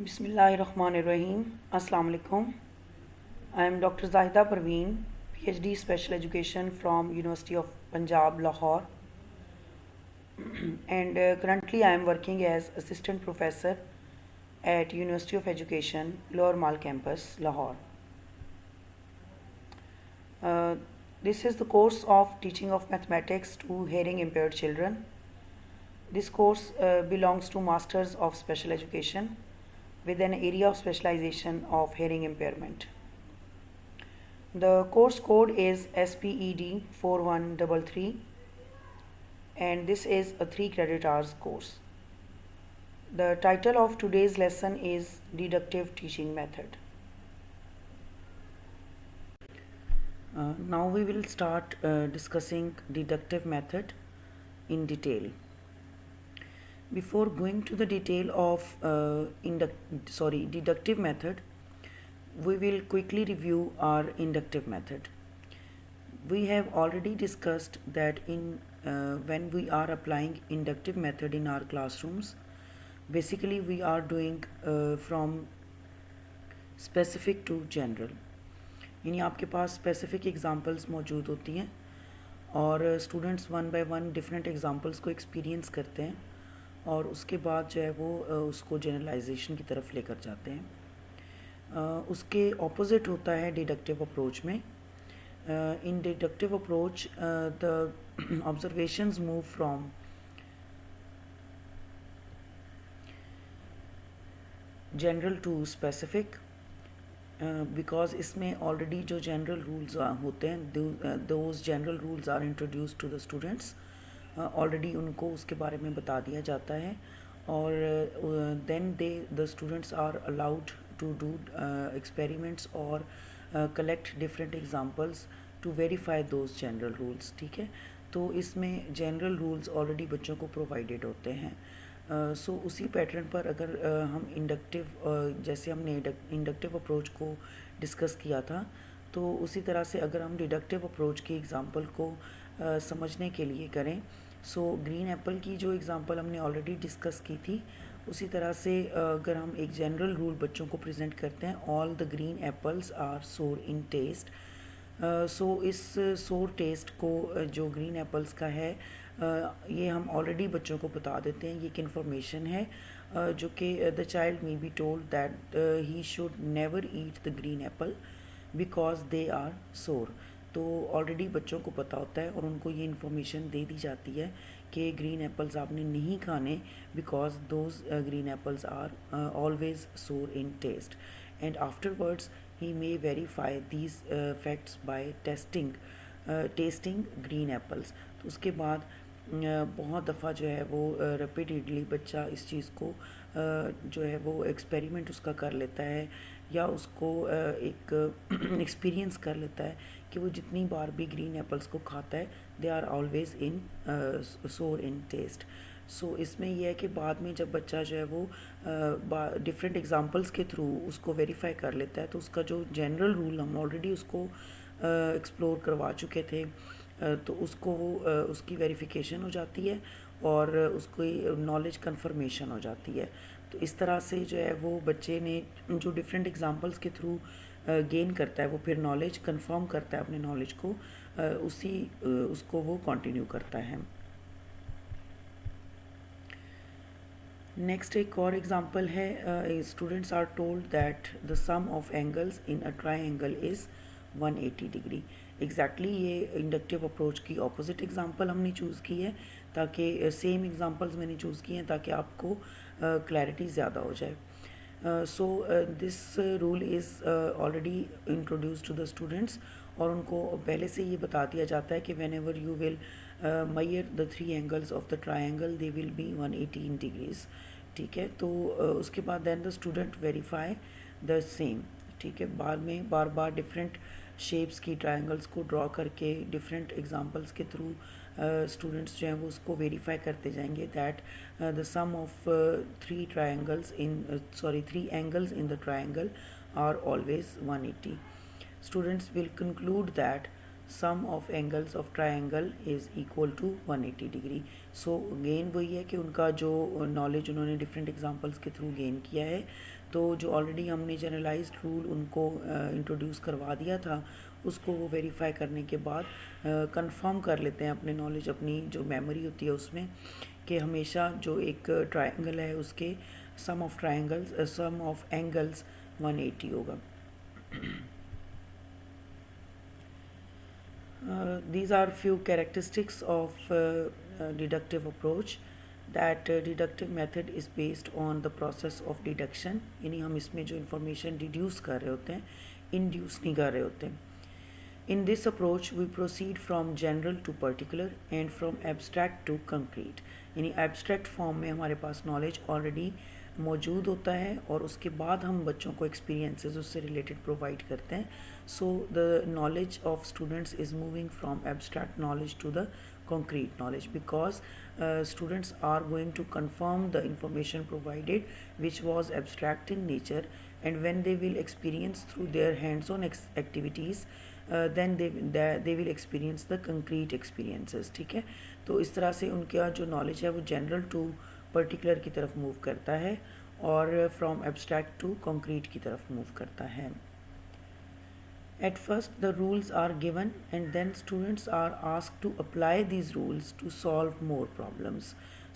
Bismillahirrahmanirrahim. Assalamu alaikum. I am Dr. Zahida Parveen, PhD Special Education from University of Punjab, Lahore, and currently I am working as Assistant Professor at University of Education, Lower Mall Campus, Lahore. Uh, this is the course of teaching of mathematics to hearing impaired children. This course belongs to Masters of Special Education with an area of specialization of hearing impairment. The course code is SPED 4133 and this is a 3 credit hours course. The title of today's lesson is Deductive Teaching Method. Now we will start discussing deductive method in detail. Before going to the detail of deductive method, we will quickly review our inductive method. We have already discussed that when we are applying inductive method in our classrooms, basically we are doing from specific to general. यानी आपके पास specific examples मौजूद होती हैं और students one by one different examples को experience करते हैं और उसके बाद जो है वो उसको जनरलाइजेशन की तरफ लेकर जाते हैं. उसके ऑपोजिट होता है डिडक्टिव अप्रोच में. In deductive approach the observations move from general to specific because इसमें ऑलरेडी जो जनरल रूल्स होते हैं those general rules are introduce to the students. Already उनको उसके बारे में बता दिया जाता है और then the students are allowed to do experiments और collect different examples to verify those general rules. ठीक है, तो इसमें जनरल रूल्स ऑलरेडी बच्चों को प्रोवाइडेड होते हैं. सो उसी पैटर्न पर अगर हम इंडक्टिव जैसे हमने इंडक्टिव अप्रोच को डिस्कस किया था, तो उसी तरह से अगर हम डिडक्टिव अप्रोच की एग्जांपल को समझने के लिए करें, सो ग्रीन एप्पल की जो एग्जांपल हमने ऑलरेडी डिस्कस की थी, उसी तरह से अगर हम एक जनरल रूल बच्चों को प्रेजेंट करते हैं, all the green apples are sour in test. सो इस सोर टेस्ट को जो ग्रीन एप्पल्स का है ये हम ऑलरेडी बच्चों को बता देते हैं. ये एक इन्फॉर्मेशन है जो कि the child may be told that he should never eat the green apple because they are sour. तो ऑलरेडी बच्चों को पता होता है और उनको ये इन्फॉर्मेशन दे दी जाती है कि ग्रीन एप्पल्स आपने नहीं खाने because those green apples are always sour in taste. And afterwards he may verify these facts by tasting green apples. तो उसके बाद बहुत दफ़ा जो है वो रिपीटेडली बच्चा इस चीज़ को जो है वो एक्सपेरिमेंट उसका कर लेता है या उसको एक एक्सपीरियंस कर लेता है कि वो जितनी बार भी ग्रीन एप्पल्स को खाता है दे आर ऑलवेज इन सोर इन टेस्ट. सो इसमें यह है कि बाद में जब बच्चा जो है वो डिफरेंट एग्जांपल्स के थ्रू उसको वेरीफाई कर लेता है, तो उसका जो जनरल रूल हम ऑलरेडी उसको एक्सप्लोर करवा चुके थे, तो उसको उसकी वेरिफिकेशन हो जाती है और उसकी नॉलेज कन्फर्मेशन हो जाती है. तो इस तरह से जो है वो बच्चे ने जो डिफरेंट एग्जांपल्स के थ्रू गेन करता है वो फिर नॉलेज कन्फर्म करता है अपने नॉलेज को, उसको वो कंटिन्यू करता है. नेक्स्ट एक और एग्जांपल है, students are told that the sum of angles in a triangle is 180 degree. Exactly ये इंडक्टिव अप्रोच की ऑपोजिट एग्जांपल हमने चूज़ की है ताकि सेम एग्जांपल्स मैंने चूज़ किए हैं ताकि आपको क्लैरिटी ज़्यादा हो जाए. So this rule is already introduce to the students और उनको पहले से ये बता दिया जाता है कि when ever you will measure the three angles of the triangle they will be 180 degrees. ठीक है, तो उसके बाद then the student verify the same. ठीक है, बाद में बार बार डिफरेंट शेप्स की ट्रायंगल्स को ड्रॉ करके डिफरेंट एग्जांपल्स के थ्रू स्टूडेंट्स जो हैं वो उसको वेरीफाई करते जाएंगे that the sum of three angles in the triangle are always 180. Students will conclude that sum of angles of triangle is equal to 180 degree. So gain वही है कि उनका जो नॉलेज उन्होंने डिफरेंट एग्जांपल्स के थ्रू गेन किया है, तो जो ऑलरेडी हमने जनरलाइज्ड रूल उनको इंट्रोड्यूस करवा दिया था, उसको वो वेरीफाई करने के बाद कंफर्म कर लेते हैं अपने नॉलेज, अपनी जो मेमोरी होती है उसमें, कि हमेशा जो एक ट्रायंगल है उसके सम ऑफ एंगल्स 180 होगा। These are few characteristics of deductive approach. That deductive method is based on the process of deduction, यानी हम इसमें जो information deduce कर रहे होते हैं, induce नहीं कर रहे होते हैं। In this approach we proceed from general to particular and from abstract to concrete, यानी abstract form में हमारे पास knowledge already मौजूद होता है और उसके बाद हम बच्चों को एक्सपीरियंसेस उससे रिलेटेड प्रोवाइड करते हैं। So the knowledge of students is moving from abstract knowledge to the concrete knowledge, because students are going to confirm the information provided which was abstract in nature, and when they will experience through their hands-on activities, then they will experience the concrete experiences। ठीक है, तो इस तरह से उनका जो knowledge है वो जनरल टू पर्टिकुलर की तरफ मूव करता है और फ्रॉम एब्स्ट्रैक्ट टू कंक्रीट की तरफ मूव करता है। At first the rules are given and then students are asked to apply these rules to solve more problems.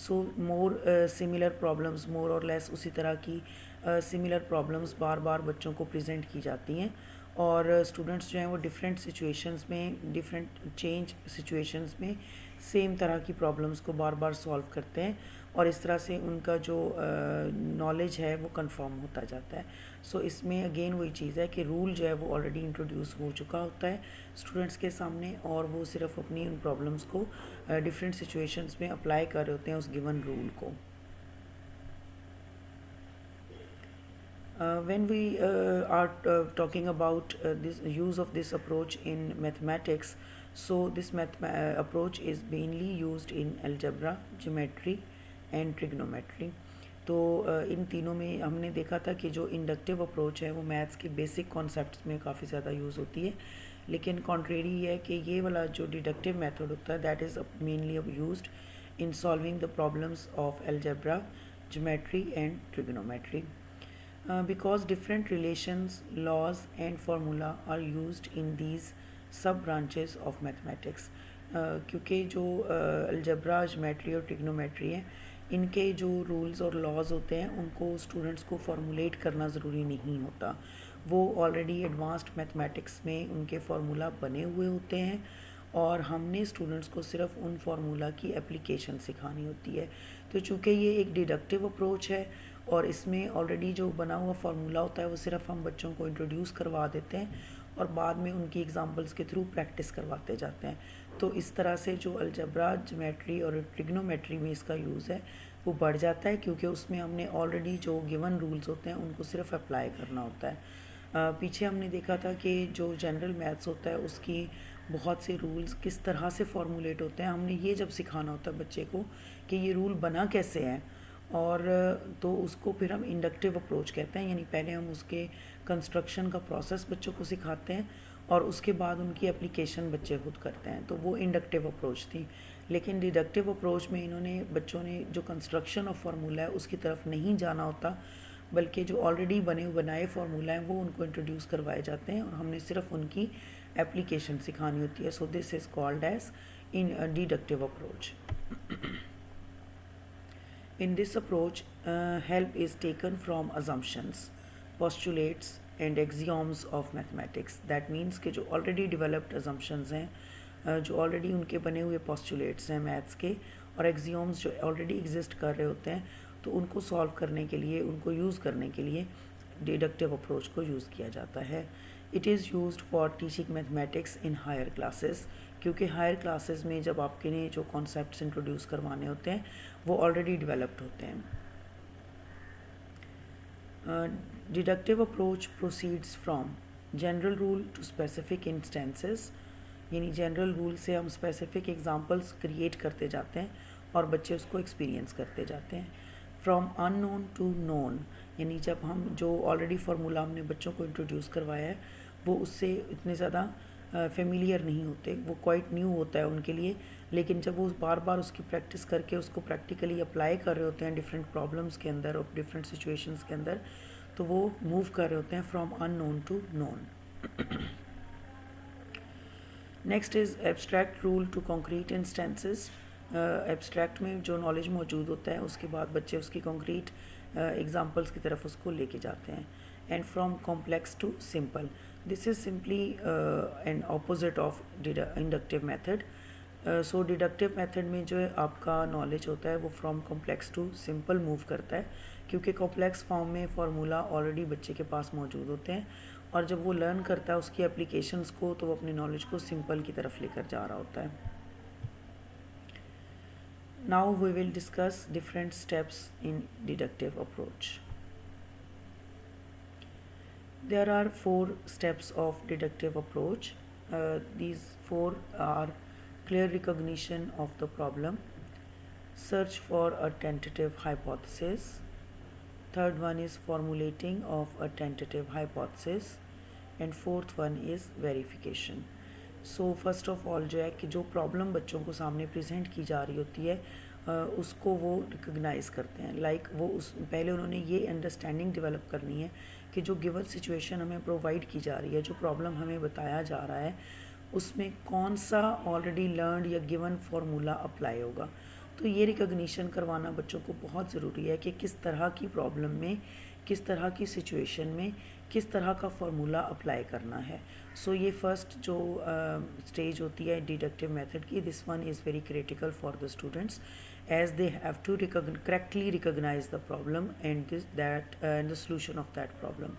So more similar problems, more or less उसी तरह की similar problems बार बार बच्चों को present की जाती हैं और students जो हैं वो different situations में, different change situations में सेम तरह की प्रॉब्लम्स को बार बार सॉल्व करते हैं और इस तरह से उनका जो नॉलेज है वो कंफर्म होता जाता है। सो इसमें अगेन वही चीज़ है कि रूल जो है वो ऑलरेडी इंट्रोड्यूस हो चुका होता है स्टूडेंट्स के सामने और वो सिर्फ अपनी उन प्रॉब्लम्स को डिफरेंट सिचुएशंस में अप्लाई कर रहे होते हैं उस गिवन रूल को। When we are talking about this use of this approach in mathematics, so this approach is mainly used in algebra, geometry and trigonometry। तो इन तीनों में हमने देखा था कि जो इंडक्टिव अप्रोच है वो मैथ्स के बेसिक कॉन्सेप्ट्स में काफ़ी ज़्यादा यूज़ होती है, लेकिन कॉन्ट्रेरी है कि ये वाला जो डिडक्टिव मेथड होता है that is mainly used in solving the problems of algebra, geometry and trigonometry. Because different relations, laws and formula are used in these सब ब्रांचेस ऑफ मैथमेटिक्स। क्योंकि जो अलजब्रा, ज्योमेट्री और ट्रिग्नोमेट्री हैं इनके जो रूल्स और लॉज होते हैं उनको स्टूडेंट्स को फॉर्मुलेट करना ज़रूरी नहीं होता, वो ऑलरेडी एडवांस्ड मैथमेटिक्स में उनके फार्मूला बने हुए होते हैं और हमने स्टूडेंट्स को सिर्फ उन फार्मूला की एप्लीकेशन सिखानी होती है। तो चूँकि ये एक डिडक्टिव अप्रोच है और इसमें ऑलरेडी जो बना हुआ फार्मूला होता है वो सिर्फ हम बच्चों को इंट्रोड्यूस करवा देते हैं और बाद में उनकी एग्जांपल्स के थ्रू प्रैक्टिस करवाते जाते हैं। तो इस तरह से जो अलजब्रा, ज्योमेट्री और ट्रिग्नोमेट्री में इसका यूज़ है वो बढ़ जाता है क्योंकि उसमें हमने ऑलरेडी जो गिवन रूल्स होते हैं उनको सिर्फ अप्लाई करना होता है। पीछे हमने देखा था कि जो जनरल मैथ्स होता है उसकी बहुत से रूल्स किस तरह से फॉर्मुलेट होते हैं, हमने ये जब सिखाना होता है बच्चे को कि ये रूल बना कैसे हैं और तो उसको फिर हम इंडक्टिव अप्रोच कहते हैं, यानी पहले हम उसके कंस्ट्रक्शन का प्रोसेस बच्चों को सिखाते हैं और उसके बाद उनकी एप्लीकेशन बच्चे खुद करते हैं, तो वो इंडक्टिव अप्रोच थी। लेकिन डिडक्टिव अप्रोच में इन्होंने बच्चों ने जो कंस्ट्रक्शन ऑफ फार्मूला है उसकी तरफ नहीं जाना होता, बल्कि जो ऑलरेडी बनाए फार्मूला हैं वो उनको इंट्रोड्यूस करवाए जाते हैं और हमने सिर्फ उनकी एप्लीकेशन सिखानी होती है। So this is called as in deductive approach. In this approach, help is taken from assumptions, postulates and axioms of mathematics. That means कि जो already developed assumptions हैं, जो already उनके बने हुए postulates हैं maths के और axioms जो already exist कर रहे होते हैं, तो उनको solve करने के लिए, उनको use करने के लिए deductive approach को use किया जाता है। It is used for teaching mathematics in higher classes, क्योंकि हायर क्लासेस में जब आपके ने जो कॉन्सेप्ट्स इंट्रोड्यूस करवाने होते हैं वो ऑलरेडी डेवलप्ड होते हैं। Deductive approach proceeds from general rule to specific instances, यानी जनरल रूल से हम स्पेसिफिक एग्जांपल्स क्रिएट करते जाते हैं और बच्चे उसको एक्सपीरियंस करते जाते हैं। फ्रॉम अननोन टू नोन, यानी जब हम जो ऑलरेडी फार्मूला हमने बच्चों को इंट्रोड्यूस करवाया है वो उससे इतने ज़्यादा फेमिलियर नहीं होते, वो क्वाइट न्यू होता है उनके लिए। लेकिन जब वो बार बार उसकी प्रैक्टिस करके उसको प्रैक्टिकली अप्लाई कर रहे होते हैं डिफरेंट प्रॉब्लम्स के अंदर और डिफरेंट सिचुएशंस के अंदर, तो वो मूव कर रहे होते हैं from unknown to known. Next is abstract rule to concrete instances. Abstract में जो नॉलेज मौजूद होता है उसके बाद बच्चे उसकी कॉन्क्रीट एग्जाम्पल्स की तरफ उसको लेके जाते हैं। And from complex to simple, this is simply an opposite of inductive method. So deductive method में जो है आपका नॉलेज होता है वो from complex to simple move करता है, क्योंकि कॉम्प्लेक्स फॉर्म में फार्मूला ऑलरेडी बच्चे के पास मौजूद होते हैं, और जब वो लर्न करता है उसकी एप्लीकेशंस को तो वो अपनी नॉलेज को सिंपल की तरफ लेकर जा रहा होता है। Now we will discuss different steps in deductive approach. There are 4 steps of deductive approach. These 4 are clear recognition of the problem, search for a tentative hypothesis, third one is formulating of a tentative hypothesis, and fourth one is verification. So first of all जो है कि जो problem बच्चों को सामने present की जा रही होती है उसको वो रिकग्नाइज़ करते हैं। लाइक वो उस पहले उन्होंने ये अंडरस्टैंडिंग डेवलप करनी है कि जो गिवन सिचुएशन हमें प्रोवाइड की जा रही है, जो प्रॉब्लम हमें बताया जा रहा है, उसमें कौन सा ऑलरेडी लर्नड या गिवन फार्मूला अप्लाई होगा। तो ये रिकग्निशन करवाना बच्चों को बहुत ज़रूरी है कि किस तरह की प्रॉब्लम में, किस तरह की सिचुएशन में किस तरह का फार्मूला अप्लाई करना है। सो ये फर्स्ट जो स्टेज होती है डिडक्टिव मेथड की, this one is very critical for the students as they have to correctly recognize the problem and the solution of that problem।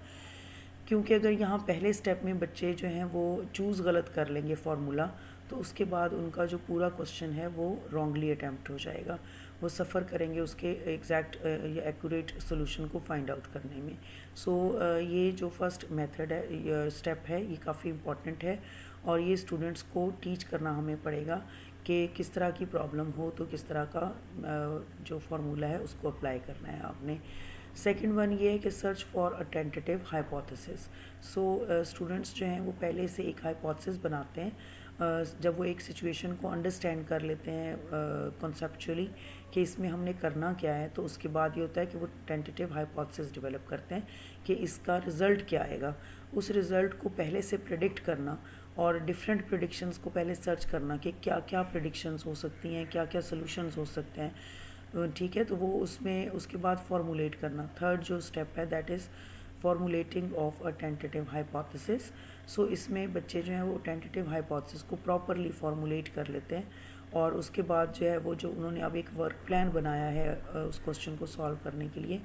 क्योंकि अगर यहाँ पहले स्टेप में बच्चे जो हैं वो चूज़ गलत कर लेंगे फार्मूला, तो उसके बाद उनका जो पूरा क्वेश्चन है वो रॉन्गली अटैम्प्ट हो जाएगा, वो सफ़र करेंगे उसके एग्जैक्ट या एक्यूरेट सोल्यूशन को फाइंड आउट करने में। सो ये जो फर्स्ट मेथड है, स्टेप है, ये काफ़ी इम्पॉर्टेंट है और ये स्टूडेंट्स को टीच करना हमें पड़ेगा कि किस तरह की प्रॉब्लम हो तो किस तरह का जो फार्मूला है उसको अप्लाई करना है आपने। सेकंड वन ये है कि search for a tentative hypothesis. So students जो हैं वो पहले से एक हाइपोथेसिस बनाते हैं। जब वो एक सिचुएशन को अंडरस्टैंड कर लेते हैं कॉन्सेप्चुअली कि इसमें हमने करना क्या है, तो उसके बाद ये होता है कि वो टेंटेटिव हाइपोथेसिस डेवलप करते हैं कि इसका रिज़ल्ट क्या आएगा। उस रिज़ल्ट को पहले से प्रेडिक्ट करना और डिफरेंट प्रेडिक्शंस को पहले सर्च करना कि क्या क्या प्रेडिक्शंस हो सकती हैं, क्या क्या सोल्यूशंस हो सकते हैं, ठीक है। तो वो उसमें उसके बाद फॉर्मुलेट करना, थर्ड जो स्टेप है that is formulating of a tentative hypothesis. So इसमें बच्चे जो हैं वो टेंटेटिव हाइपोथेसिस को प्रॉपरली फॉर्मुलेट कर लेते हैं और उसके बाद जो है वो जो उन्होंने अब एक वर्क प्लान बनाया है उस क्वेश्चन को सॉल्व करने के लिए,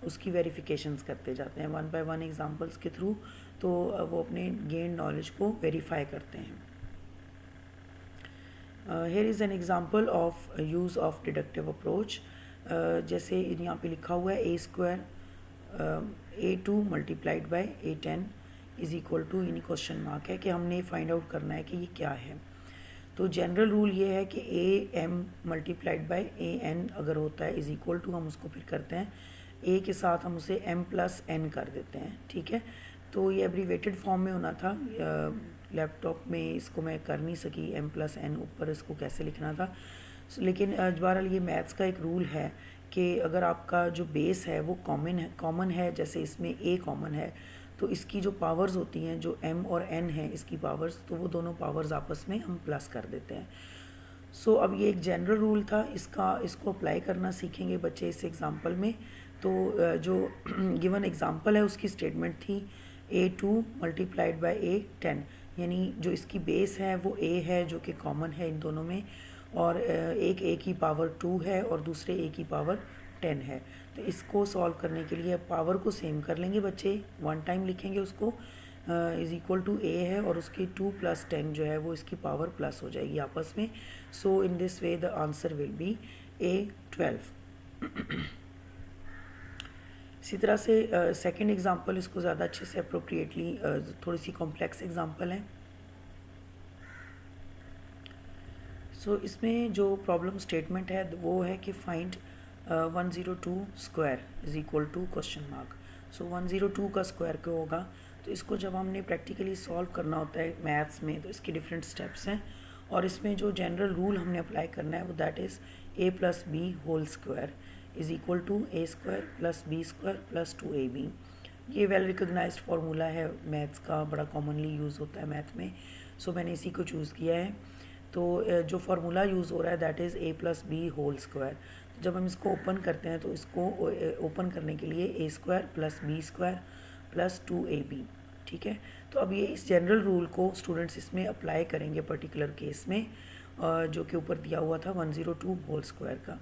उसकी वेरिफिकेशंस करते जाते हैं वन बाय वन एग्जांपल्स के थ्रू। तो वो अपने गेन नॉलेज को वेरीफाई करते हैं। Here is an example of use of deductive approach. जैसे यहाँ पे लिखा हुआ है a² a2 multiplied by a10 is equal to, यानी क्वेश्चन मार्क है कि हमने फाइंड आउट करना है कि ये क्या है। तो जनरल रूल ये है कि am मल्टीप्लाइड बाय an अगर होता है इज़ इक्वल टू, हम उसको फिर करते हैं a के साथ हम उसे m+n कर देते हैं, ठीक है। तो ये एब्रीवेटेड फॉर्म में होना था, लैपटॉप में इसको मैं कर नहीं सकी m+n ऊपर इसको कैसे लिखना था। लेकिन बहरहाल ये मैथ्स का एक रूल है कि अगर आपका जो बेस है वो कॉमन है, जैसे इसमें a कॉमन है, तो इसकी जो पावर्स होती हैं, जो m और n है इसकी पावर्स, तो वो दोनों पावर्स आपस में हम प्लस कर देते हैं। सो अब ये एक जनरल रूल था, इसको अप्लाई करना सीखेंगे बच्चे इस एग्ज़ाम्पल में। तो जो गिवन एग्ज़ाम्पल है उसकी स्टेटमेंट थी a2 मल्टीप्लाइड बाय a10, यानी जो इसकी बेस है वो a है जो कि कॉमन है इन दोनों में, और एक a की पावर 2 है और दूसरे a की पावर 10 है। तो इसको सॉल्व करने के लिए पावर को सेम कर लेंगे बच्चे, वन टाइम लिखेंगे उसको, इज़ इक्वल टू a है और उसकी 2 + 10 जो है वो इसकी पावर प्लस हो जाएगी आपस में। So in this way the answer will be a12। इसी तरह से सेकंड एग्जांपल, इसको ज़्यादा अच्छे से अप्रोप्रिएटली, थोड़ी सी कॉम्प्लेक्स एग्जांपल है। सो इसमें जो प्रॉब्लम स्टेटमेंट है वो है कि find 102 square is equal to question mark. So 102 का स्क्वायर क्या होगा, तो इसको जब हमने प्रैक्टिकली सॉल्व करना होता है मैथ्स में, तो इसके डिफरेंट स्टेप्स हैं, और इसमें जो जनरल रूल हमने अप्लाई करना है वो that is a plus B whole square is equal to A square plus B square plus 2ab। ये वेल रिकग्नाइज्ड फार्मूला है मैथ्स का, बड़ा कॉमनली यूज़ होता है मैथ में, सो मैंने इसी को चूज़ किया है। तो जो फार्मूला यूज़ हो रहा है that is a plus B whole square. जब हम इसको ओपन करते हैं तो इसको ओपन करने के लिए a square plus B square plus 2ab, ठीक है। तो अब ये इस जनरल रूल को स्टूडेंट्स इसमें अप्लाई करेंगे पर्टिकुलर केस में, जो कि ऊपर दिया हुआ था 102 होल स्क्वायर का।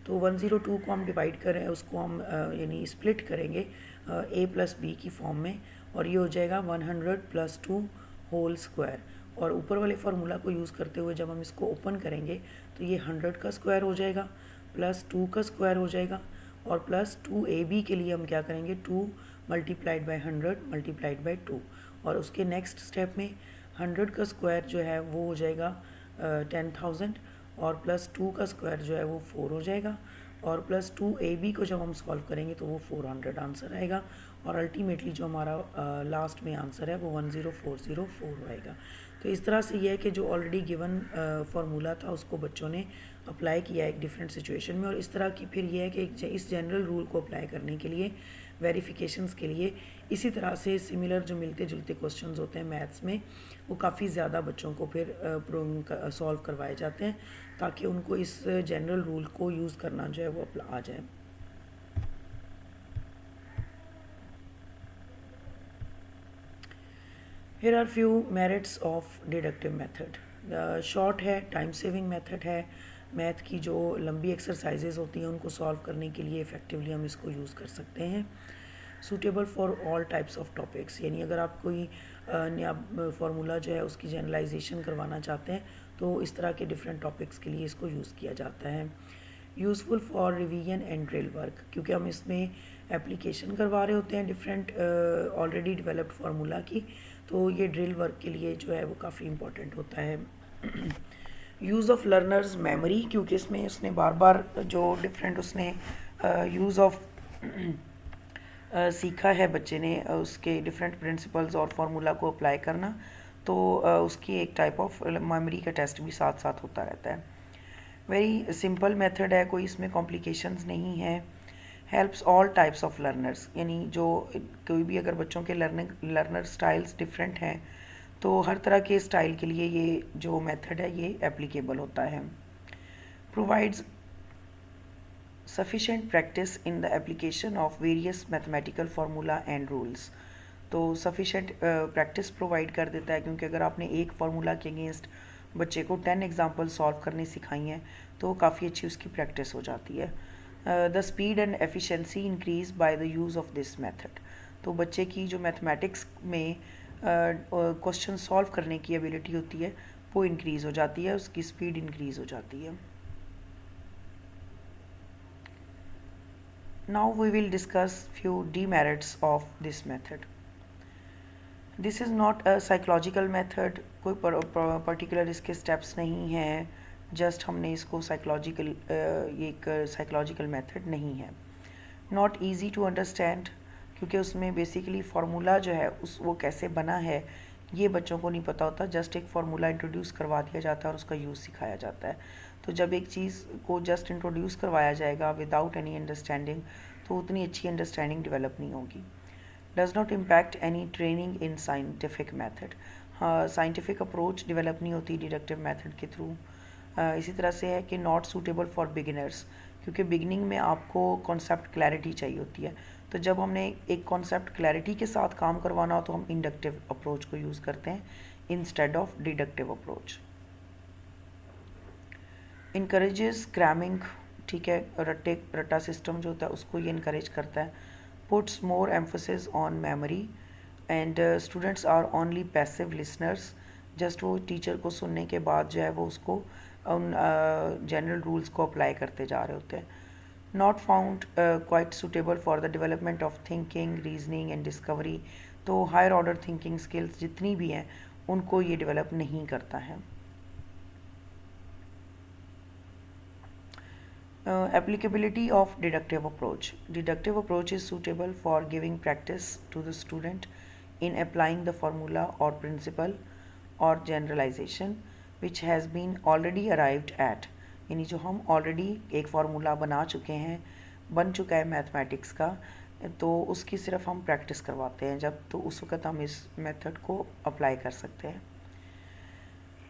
तो 102 को हम डिवाइड करें, उसको हम यानी स्प्लिट करेंगे a प्लस बी की फॉर्म में, और ये हो जाएगा 100 प्लस 2 होल स्क्वायर। और ऊपर वाले फार्मूला को यूज़ करते हुए जब हम इसको ओपन करेंगे तो ये 100 का स्क्वायर हो जाएगा प्लस 2 का स्क्वायर हो जाएगा, और प्लस 2ab के लिए हम क्या करेंगे 2 मल्टीप्लाइड बाई 100 मल्टीप्लाइड बाई 2, और उसके नेक्स्ट स्टेप में 100 का स्क्वायर जो है वो हो जाएगा 10,000, और प्लस 2 का स्क्वायर जो है वो 4 हो जाएगा, और प्लस 2ab को जब हम सॉल्व करेंगे तो वो 400 आंसर आएगा, और अल्टीमेटली जो हमारा लास्ट में आंसर है वो 10404 आएगा। तो इस तरह से ये है कि जो ऑलरेडी गिवन फार्मूला था उसको बच्चों ने अप्लाई किया एक डिफरेंट सिचुएशन में, और इस तरह की फिर ये है कि इस जनरल रूल को अप्लाई करने के लिए वेरिफिकेशंस के लिए इसी तरह से सिमिलर जो मिलते जुलते क्वेश्चंस होते हैं मैथ्स में वो काफ़ी ज़्यादा बच्चों को फिर सॉल्व करवाए जाते हैं, ताकि उनको इस जनरल रूल को यूज़ करना जो है वो आ जाए। Here are few merits of deductive method. Short है, टाइम सेविंग मेथड है, मैथ की जो लंबी एक्सरसाइजेज होती हैं उनको सॉल्व करने के लिए इफ़ेक्टिवली हम इसको यूज़ कर सकते हैं। Suitable for all types of topics, यानी अगर आप कोई नया फार्मूला जो है उसकी जनरलाइजेशन करवाना चाहते हैं तो इस तरह के डिफरेंट टॉपिक्स के लिए इसको यूज़ किया जाता है। Useful for revision and drill work, क्योंकि हम इसमें एप्लीकेशन करवा रहे होते हैं डिफरेंट ऑलरेडी डेवलप्ड फार्मूला की, तो ये ड्रिल वर्क के लिए जो है वो काफ़ी इम्पोर्टेंट होता है। यूज़ ऑफ लर्नर्स मेमोरी, क्योंकि इसमें उसने बार बार जो डिफरेंट उसने यूज़ ऑफ सीखा है बच्चे ने उसके डिफरेंट प्रिंसिपल्स और फार्मूला को अप्लाई करना, तो उसकी एक टाइप ऑफ मेमोरी का टेस्ट भी साथ साथ होता रहता है। वेरी सिंपल मेथड है, कोई इसमें कॉम्प्लिकेशंस नहीं है। Helps all types of learners, यानी जो कोई भी अगर बच्चों के लर्नर स्टाइल्स डिफरेंट हैं तो हर तरह के स्टाइल के लिए ये जो मेथड है ये एप्लीकेबल होता है। Provides sufficient practice in the application of various mathematical formula and rules, तो sufficient practice provide कर देता है, क्योंकि अगर आपने एक फार्मूला के अगेंस्ट बच्चे को 10 एग्जाम्पल सॉल्व करने सिखाई हैं तो काफ़ी अच्छी उसकी प्रैक्टिस हो जाती है। The speed and efficiency increase by the use of this method, तो बच्चे की जो मैथमेटिक्स में क्वेश्चन सॉल्व करने की एबिलिटी होती है वो इंक्रीज़ हो जाती है, उसकी स्पीड इंक्रीज़ हो जाती है। Now we will discuss few demerits of this method. This is not a psychological method, कोई particular इसके steps नहीं हैं, just हमने इसको psychological ये एक psychological method नहीं है। Not easy to understand, क्योंकि उसमें basically formula जो है उस वो कैसे बना है ये बच्चों को नहीं पता होता, जस्ट एक फार्मूला इंट्रोड्यूस करवा दिया जाता है और उसका यूज़ सिखाया जाता है। तो जब एक चीज़ को जस्ट इंट्रोड्यूस करवाया जाएगा विदाउट एनी अंडरस्टैंडिंग तो उतनी अच्छी अंडरस्टैंडिंग डेवलप नहीं होगी। Does not impact any training in scientific method, हाँ साइंटिफिक अप्रोच डेवलप नहीं होती डिडक्टिव मैथड के थ्रू। इसी तरह से है कि नॉट सूटेबल फॉर बिगिनर्स, क्योंकि बिगिनिंग में आपको कॉन्सेप्ट क्लैरिटी चाहिए होती है, तो जब हमने एक कॉन्सेप्ट क्लैरिटी के साथ काम करवाना हो तो हम इंडक्टिव अप्रोच को यूज़ करते हैं instead of deductive approach. Encourages cramming, ठीक है, रट्टा सिस्टम जो होता है उसको ये इनकरेज करता है। Puts more emphasis on memory and students are only passive listeners, just वो टीचर को सुनने के बाद जो है वो उसको उन जनरल रूल्स को अप्लाई करते जा रहे होते हैं। Not found quite suitable for the development of thinking, reasoning and discovery, तो हायर ऑर्डर थिंकिंग स्किल्स जितनी भी हैं उनको ये डेवलप नहीं करता है। Applicability of deductive approach. Deductive approach is suitable for giving practice to the student in applying the formula or principle or generalization which has been already arrived at, यानी जो हम ऑलरेडी एक फार्मूला बना चुके हैं, बन चुका है मैथमेटिक्स का, तो उसकी सिर्फ हम प्रैक्टिस करवाते हैं जब, तो उस वक्त हम इस मेथड को अप्लाई कर सकते हैं.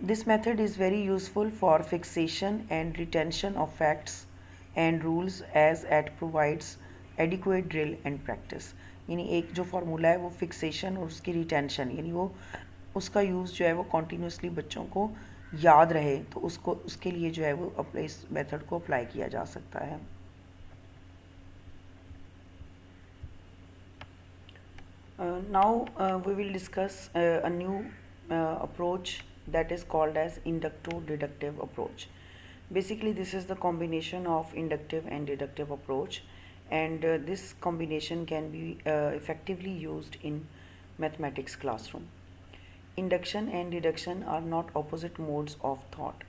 This method is very useful for fixation and retention of facts and rules as it provides adequate drill and practice. यानी एक जो फार्मूला है वो फिक्सेशन और उसकी रिटेंशन, यानी वो उसका यूज़ जो है वो कॉन्टीन्यूसली बच्चों को याद रहे, तो उसके लिए जो है वो इस मेथड को अप्लाई किया जा सकता है. Now we will discuss a new approach that is called as inductive-deductive approach. Basically, this is the combination of inductive and deductive approach, and this combination can be effectively used in mathematics classroom. Induction and deduction are not opposite modes of thought.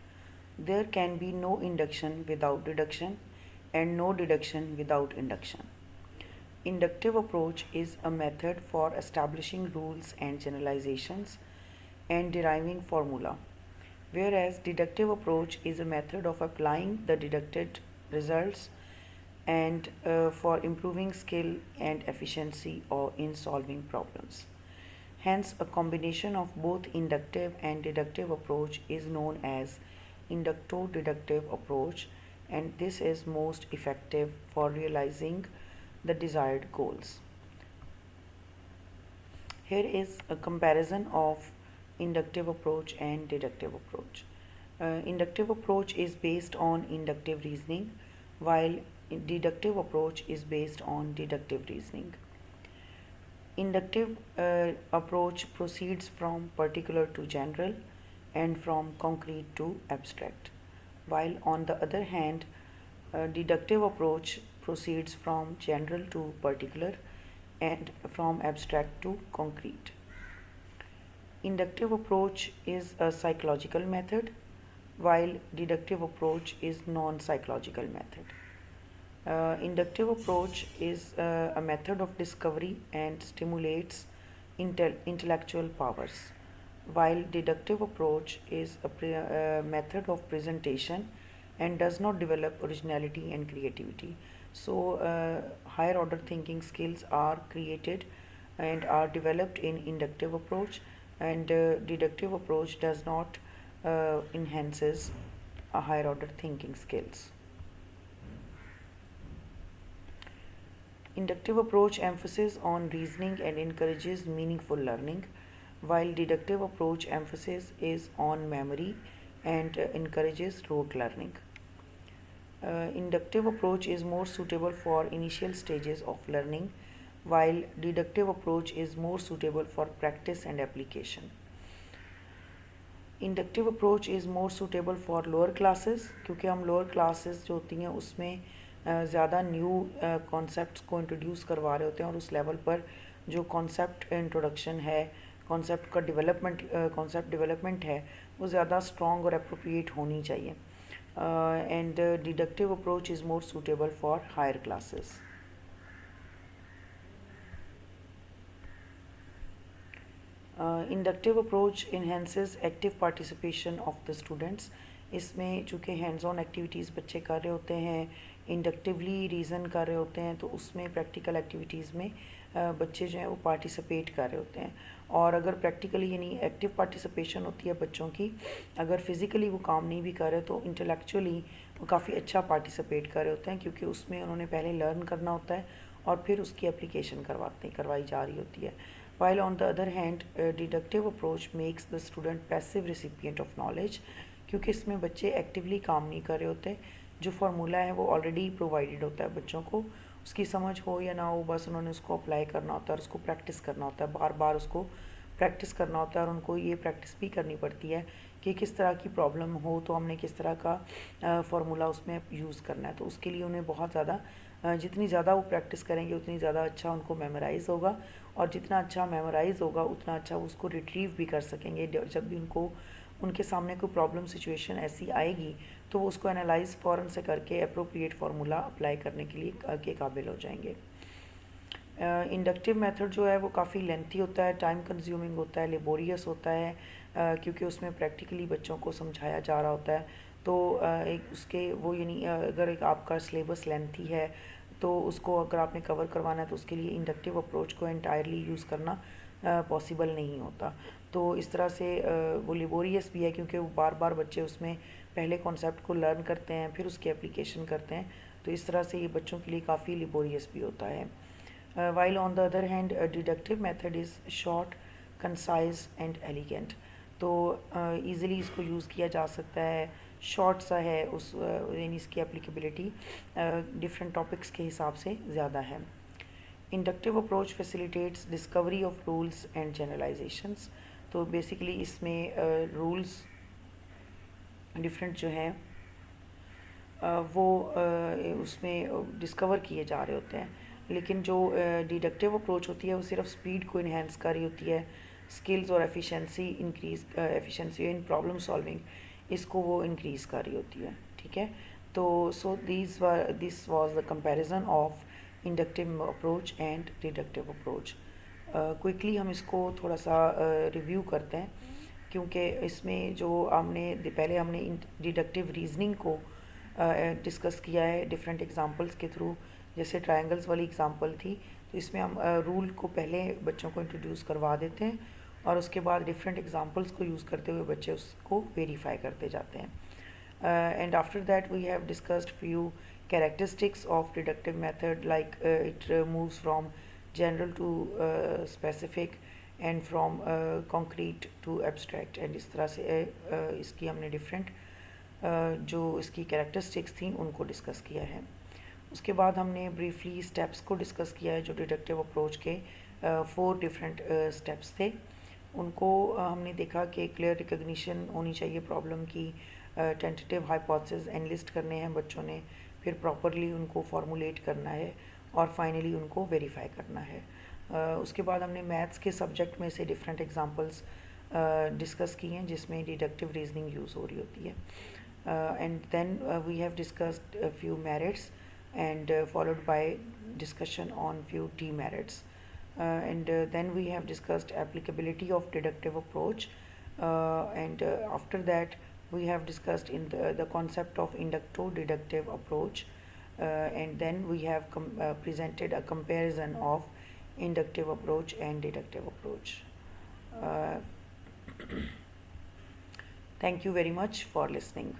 There can be no induction without deduction and no deduction without induction. Inductive approach is a method for establishing rules and generalizations and deriving formula, whereas deductive approach is a method of applying the deducted results and for improving skill and efficiency or in solving problems. Hence, a combination of both inductive and deductive approach is known as inductive-deductive approach, and this is most effective for realizing the desired goals. Here is a comparison of inductive approach and deductive approach. Inductive approach is based on inductive reasoning, while deductive approach is based on deductive reasoning. Inductive approach proceeds from particular to general and from concrete to abstract, while on the other hand, deductive approach proceeds from general to particular and from abstract to concrete. Inductive approach is a psychological method, while deductive approach is non-psychological method. Inductive approach is a method of discovery and stimulates intellectual powers, while deductive approach is a method of presentation and does not develop originality and creativity. So higher order thinking skills are created and are developed in inductive approach, and deductive approach does not enhances a higher order thinking skills. Inductive approach emphasizes on reasoning and encourages meaningful learning, while deductive approach emphasis is on memory and encourages rote learning. Inductive approach is more suitable for initial stages of learning, while deductive approach is more suitable for practice and application. Inductive approach is more suitable for lower classes, क्योंकि हम lower classes जो होती हैं उसमें ज़्यादा new concepts को introduce करवा रहे होते हैं, और उस लेवल पर जो कॉन्सेप्ट इंट्रोडक्शन है, कॉन्सेप्ट का डेवलपमेंट है, वो ज़्यादा स्ट्रॉन्ग और अप्रोप्रिएट होनी चाहिए. And deductive approach is more suitable for higher classes. Inductive approach enhances active participation of the students. इसमें चूँकि हैंड्स ऑन एक्टिविटीज़ बच्चे कर रहे होते हैं, इंडक्टिवली रीज़न कर रहे होते हैं, तो उसमें प्रैक्टिकल एक्टिविटीज़ में बच्चे जो हैं वो पार्टिसिपेट कर रहे होते हैं. और अगर प्रैक्टिकली यानी एक्टिव पार्टिसिपेशन होती है बच्चों की, अगर फिज़िकली वो काम नहीं भी कर रहे तो इंटेलेक्चुअली वो काफ़ी अच्छा पार्टिसिपेट कर रहे होते हैं, क्योंकि उसमें उन्होंने पहले लर्न करना होता है और फिर उसकी एप्लीकेशन करवाई जा रही होती है. While on the other hand, deductive approach makes the student passive recipient of knowledge, क्योंकि इसमें बच्चे एक्टिवली काम नहीं कर रहे होते, जो फार्मूला है वो ऑलरेडी प्रोवाइडेड होता है बच्चों को, उसकी समझ हो या ना हो, बस उन्होंने उसको अप्लाई करना होता है और उसको प्रैक्टिस करना होता है, बार बार उसको प्रैक्टिस करना होता है. और उनको ये प्रैक्टिस भी करनी पड़ती है कि किस तरह की प्रॉब्लम हो तो हमने किस तरह का फार्मूला उसमें यूज़ करना है. तो उसके लिए उन्हें बहुत ज़्यादा, जितनी ज़्यादा वो प्रैक्टिस करेंगे उतनी ज़्यादा अच्छा उनको मेमोराइज़ होगा, और जितना अच्छा मेमोराइज़ होगा उतना अच्छा वो उसको रिट्रीव भी कर सकेंगे. जब भी उनके सामने कोई प्रॉब्लम सिचुएशन ऐसी आएगी तो वो उसको एनालाइज फ़ौरन से करके अप्रोप्रिएट फार्मूला अप्लाई करने के लिए के काबिल हो जाएंगे. इंडक्टिव मेथड जो है वो काफ़ी लेंथी होता है, टाइम कंज्यूमिंग होता है, लेबोरियस होता है, क्योंकि उसमें प्रैक्टिकली बच्चों को समझाया जा रहा होता है। तो एक उसके वो यानी अगर एक आपका सिलेबस लेंथी है तो उसको अगर आपने कवर करवाना है तो उसके लिए इंडक्टिव अप्रोच को एंटायरली यूज़ करना पॉसिबल नहीं होता। तो इस तरह से वो लेबोरियस भी है, क्योंकि वो बार बार बच्चे उसमें पहले कॉन्सेप्ट को लर्न करते हैं फिर उसकी एप्लीकेशन करते हैं, तो इस तरह से ये बच्चों के लिए काफ़ी लेबोरियस भी होता है। While on the other hand, a deductive method is short, concise and elegant. तो ईज़िली इसको यूज़ किया जा सकता है, शॉर्ट सा है, उस यानी इसकी एप्लीकेबिलिटी डिफरेंट टॉपिक्स के हिसाब से ज़्यादा है। Inductive approach facilitates discovery of rules and generalisations. तो बेसिकली इसमें रूल्स डिफरेंट जो हैं वो उसमें डिस्कवर किए जा रहे होते हैं, लेकिन जो डिडक्टिव अप्रोच होती है वो सिर्फ स्पीड को इन्हेंस कर रही होती है, स्किल्स और एफिशिएंसी इन प्रॉब्लम सॉल्विंग इसको वो इंक्रीज़ कर रही होती है। ठीक है, तो so this was the comparison of inductive approach and deductive approach. Quickly हम इसको थोड़ा सा रिव्यू करते हैं, क्योंकि इसमें जो पहले हमने डिडक्टिव रीजनिंग को डिस्कस किया है डिफरेंट एग्जांपल्स के थ्रू। जैसे ट्रायंगल्स वाली एग्जांपल थी, तो इसमें हम रूल को पहले बच्चों को इंट्रोड्यूस करवा देते हैं और उसके बाद डिफरेंट एग्जांपल्स को यूज़ करते हुए बच्चे उसको वेरीफाई करते जाते हैं। And after that we have discussed few characteristics of deductive method, like it moves from general to specific and from concrete to abstract, and इस तरह से इसकी हमने डिफरेंट जो इसकी कैरेक्टरिस्टिक्स थी उनको डिस्कस किया है। उसके बाद हमने ब्रीफली स्टेप्स को डिस्कस किया है। जो डिडक्टिव अप्रोच के 4 डिफरेंट स्टेप्स थे, उनको हमने देखा कि क्लियर रिकग्निशन होनी चाहिए प्रॉब्लम की, टेंटेटिव हाइपोथेसिस एनलिस्ट करने हैं बच्चों ने, फिर प्रॉपरली उनको फॉर्मुलेट करना है और फाइनली उनको वेरीफाई करना है। उसके बाद हमने मैथ्स के सब्जेक्ट में से डिफरेंट एग्जांपल्स डिस्कस किए हैं जिसमें डिडक्टिव रीजनिंग यूज़ हो रही होती है। And then we have discussed a few merits, and followed by discussion on few demerits. And then we have discussed applicability of deductive approach, and after that we have discussed in the concept of inducto-deductive approach, and then we have presented a comparison of inductive approach and deductive approach. Uh, Thank you very much for listening.